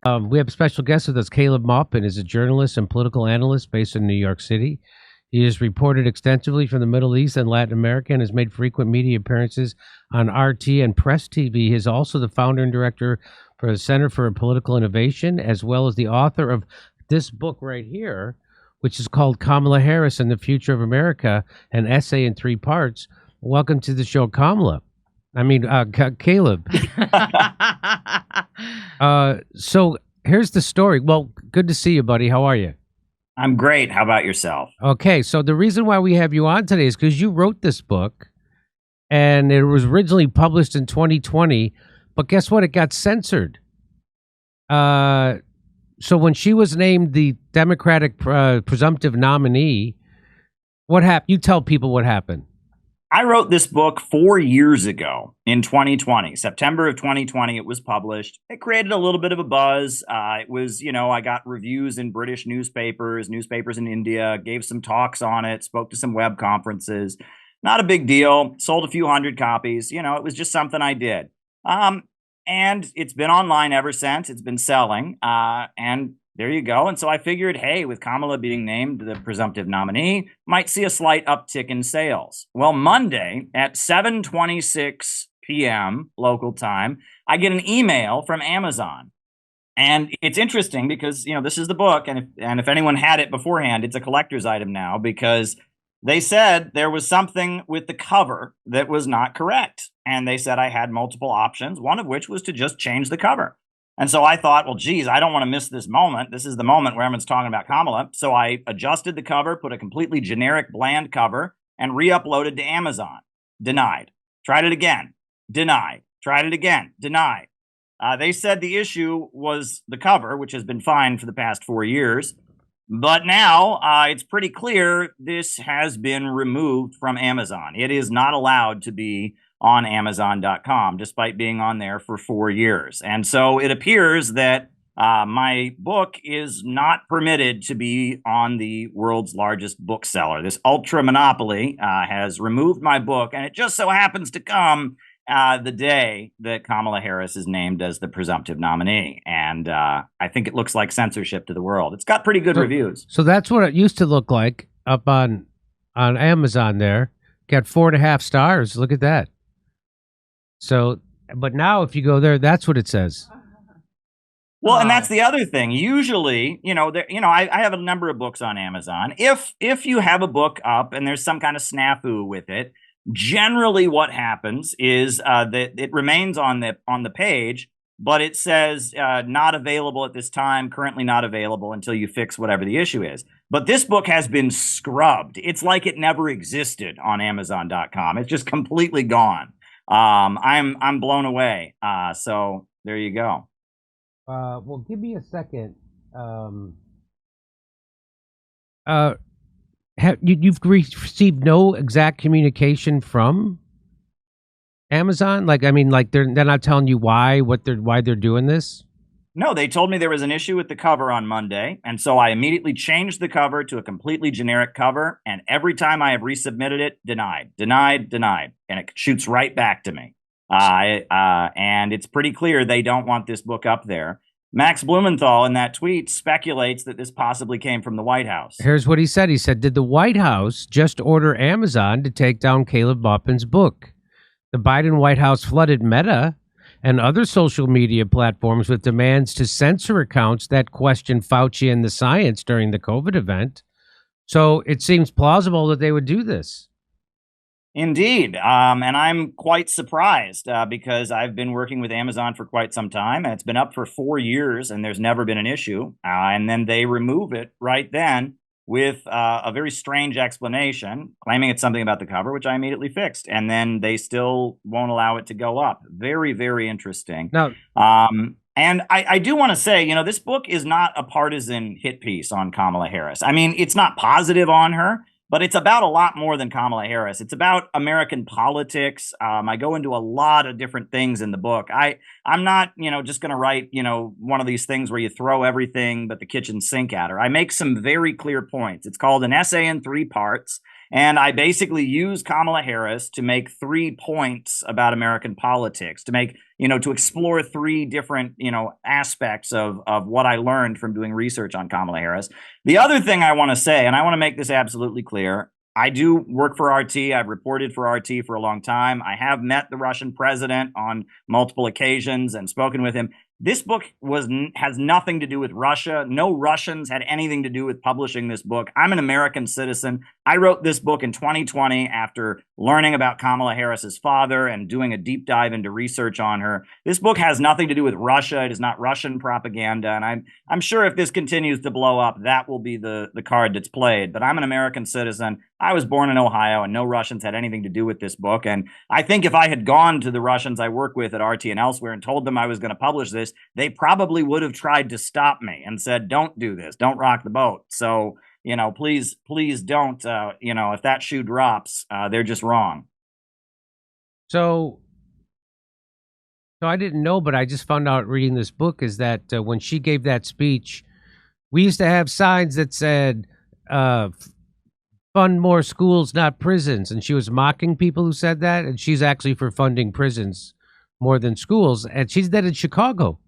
We have a special guest with us. Caleb Maupin is a journalist and political analyst based in New York City. He has reported extensively from the Middle East and Latin America and has made frequent media appearances on RT and Press TV. He is also the founder and director for the Center for Political Innovation, as well as the author of this book right here, which is called Kamala Harris and the Future of America, an essay in 3 parts. Welcome to the show, Kamala. Caleb. So here's the story. Well, good to see you, buddy. How are you? I'm great. How about yourself? Okay, so the reason why we have you on today is because you wrote this book, and it was originally published in 2020, but guess what? It got censored. So when she was named the Democratic presumptive nominee, what happened? You tell people what happened. I wrote this book 4 years ago in 2020, September of 2020. It was published. It created a little bit of a buzz. It was, I got reviews in British newspapers in India, gave some talks on it, spoke to some web conferences. Not a big deal. Sold a few hundred copies. It was just something I did. And it's been online ever since. It's been selling. And there you go. And so I figured, hey, with Kamala being named the presumptive nominee, might see a slight uptick in sales. Well, Monday at 7:26 p.m. local time, I get an email from Amazon. And it's interesting because, this is the book. And if anyone had it beforehand, it's a collector's item now because they said there was something with the cover that was not correct. And they said I had multiple options, one of which was to just change the cover. And so I thought, well, geez, I don't want to miss this moment. This is the moment where everyone's talking about Kamala. So I adjusted the cover, put a completely generic, bland cover, and re-uploaded to Amazon. Denied. Tried it again. Denied. Tried it again. Denied. They said the issue was the cover, which has been fine for the past 4 years. But now it's pretty clear this has been removed from Amazon. It is not allowed to be on Amazon.com, despite being on there for 4 years. And so it appears that my book is not permitted to be on the world's largest bookseller. This ultra monopoly has removed my book, and it just so happens to come the day that Kamala Harris is named as the presumptive nominee. And I think it looks like censorship to the world. It's got pretty good reviews. So that's what it used to look like up on Amazon there. Got 4.5 stars. Look at that. So, but now if you go there, that's what it says. Well, and that's the other thing. Usually, I have a number of books on Amazon. If you have a book up and there's some kind of snafu with it, generally what happens is that it remains on the page, but it says not available at this time, currently not available until you fix whatever the issue is. But this book has been scrubbed. It's like it never existed on Amazon.com. It's just completely gone. I'm blown away. So there you go. Well, give me a second. You've received no exact communication from Amazon? They're not telling you why they're doing this? No, they told me there was an issue with the cover on Monday, and so I immediately changed the cover to a completely generic cover, and every time I have resubmitted it, denied, and it shoots right back to me. And it's pretty clear they don't want this book up there. Max Blumenthal in that tweet speculates that this possibly came from the White House. Here's what he said. He said, did the White House just order Amazon to take down Caleb Maupin's book? The Biden White House flooded Meta and other social media platforms with demands to censor accounts that question Fauci and the science during the COVID event. So it seems plausible that they would do this. Indeed. And I'm quite surprised because I've been working with Amazon for quite some time, and it's been up for 4 years, and there's never been an issue. And then they remove it right then with a very strange explanation, claiming it's something about the cover, which I immediately fixed. And then they still won't allow it to go up. Very, very interesting. Now, and I do want to say, this book is not a partisan hit piece on Kamala Harris. I mean, it's not positive on her, but it's about a lot more than Kamala Harris. It's about American politics. I go into a lot of different things in the book. I'm not, just going to write, one of these things where you throw everything but the kitchen sink at her. I make some very clear points. It's called an essay in 3 parts. And I basically use Kamala Harris to make 3 points about American politics, to make, to explore 3 different, aspects of what I learned from doing research on Kamala Harris. The other thing I want to say, and I want to make this absolutely clear, I do work for RT. I've reported for RT for a long time. I have met the Russian president on multiple occasions and spoken with him. This book has nothing to do with Russia. No Russians had anything to do with publishing this book. I'm an American citizen. I wrote this book in 2020 after learning about Kamala Harris's father and doing a deep dive into research on her. This book has nothing to do with Russia. It is not Russian propaganda. And I'm sure if this continues to blow up, that will be the card that's played. But I'm an American citizen. I was born in Ohio, and no Russians had anything to do with this book. And I think if I had gone to the Russians I work with at RT and elsewhere and told them I was going to publish this, they probably would have tried to stop me and said, don't do this, don't rock the boat. So, please don't, if that shoe drops, they're just wrong. So I didn't know, but I just found out reading this book is that when she gave that speech, we used to have signs that said, fund more schools, not prisons. And she was mocking people who said that. And she's actually for funding prisons more than schools. And she did that in Chicago.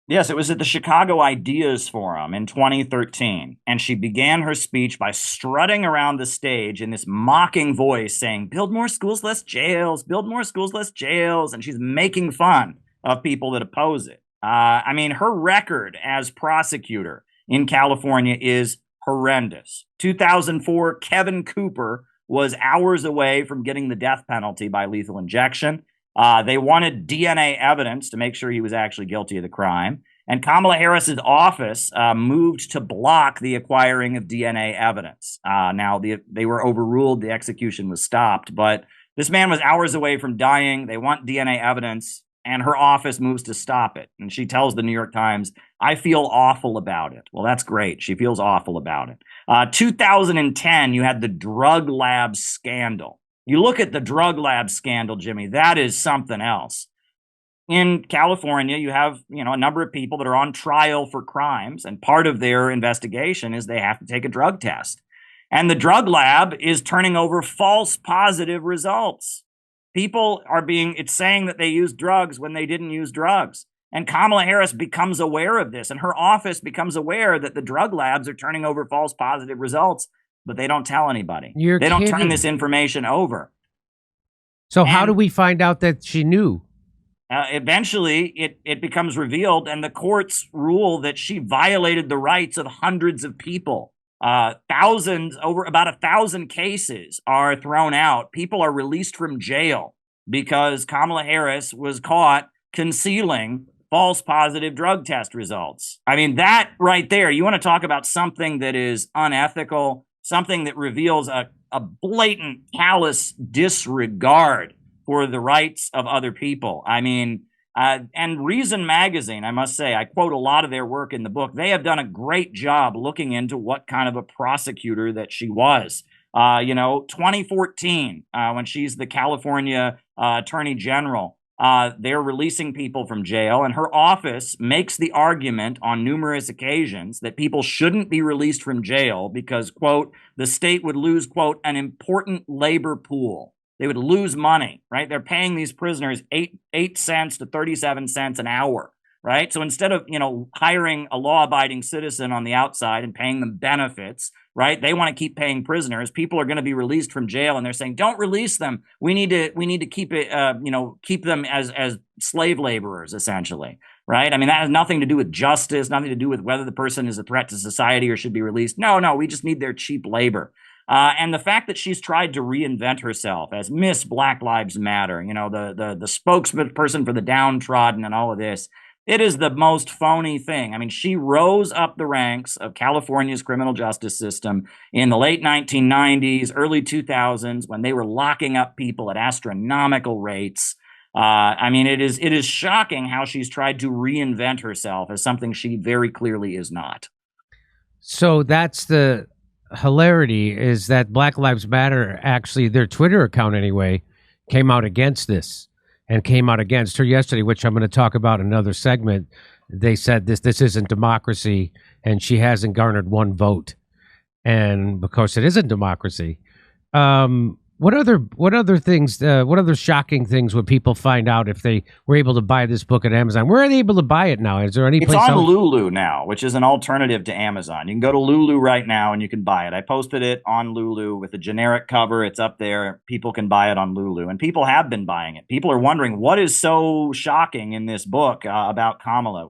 Yes, it was at the Chicago Ideas Forum in 2013. And she began her speech by strutting around the stage in this mocking voice saying, build more schools, less jails, build more schools, less jails. And she's making fun of people that oppose it. Her record as prosecutor in California is horrendous. 2004, Kevin Cooper was hours away from getting the death penalty by lethal injection. They wanted DNA evidence to make sure he was actually guilty of the crime. And Kamala Harris's office moved to block the acquiring of DNA evidence. Now, they were overruled. The execution was stopped. But this man was hours away from dying. They want DNA evidence, and her office moves to stop it. And she tells the New York Times, I feel awful about it. Well, that's great. She feels awful about it. 2010, you had the drug lab scandal. You look at the drug lab scandal, Jimmy, that is something else. In California, you have, a number of people that are on trial for crimes, and part of their investigation is they have to take a drug test. And the drug lab is turning over false positive results. People it's saying that they used drugs when they didn't use drugs. And Kamala Harris becomes aware of this, and her office becomes aware that the drug labs are turning over false positive results, but they don't tell anybody. They don't turn this information over. So how do we find out that she knew? Eventually, it becomes revealed, and the courts rule that she violated the rights of hundreds of people. Over about 1,000 cases are thrown out. People are released from jail because Kamala Harris was caught concealing false positive drug test results. That right there, you want to talk about something that is unethical, something that reveals a blatant, callous disregard for the rights of other people. And Reason Magazine, I must say, I quote a lot of their work in the book. They have done a great job looking into what kind of a prosecutor that she was. 2014, when she's the California Attorney General, they're releasing people from jail, and her office makes the argument on numerous occasions that people shouldn't be released from jail because, quote, the state would lose, quote, an important labor pool. They would lose money, right? They're paying these prisoners 8 cents to 37 cents an hour, right? So instead of, hiring a law-abiding citizen on the outside and paying them benefits, right? They want to keep paying prisoners. People are going to be released from jail, and they're saying, don't release them. We need to keep it, keep them as slave laborers, essentially, right? That has nothing to do with justice, nothing to do with whether the person is a threat to society or should be released. No, we just need their cheap labor. And the fact that she's tried to reinvent herself as Miss Black Lives Matter, the spokesperson for the downtrodden and all of this, it is the most phony thing. She rose up the ranks of California's criminal justice system in the late 1990s, early 2000s, when they were locking up people at astronomical rates. It is shocking how she's tried to reinvent herself as something she very clearly is not. So that's the hilarity, is that Black Lives Matter, actually their Twitter account anyway, came out against this and came out against her yesterday, which I'm going to talk about in another segment. They said this isn't democracy, and she hasn't garnered one vote. And of course it isn't democracy. What other things? What other shocking things would people find out if they were able to buy this book at Amazon? Where are they able to buy it now? Is there any It's place on else? Lulu now, which is an alternative to Amazon. You can go to Lulu right now and you can buy it. I posted it on Lulu with a generic cover. It's up there. People can buy it on Lulu, and people have been buying it. People are wondering what is so shocking in this book about Kamala.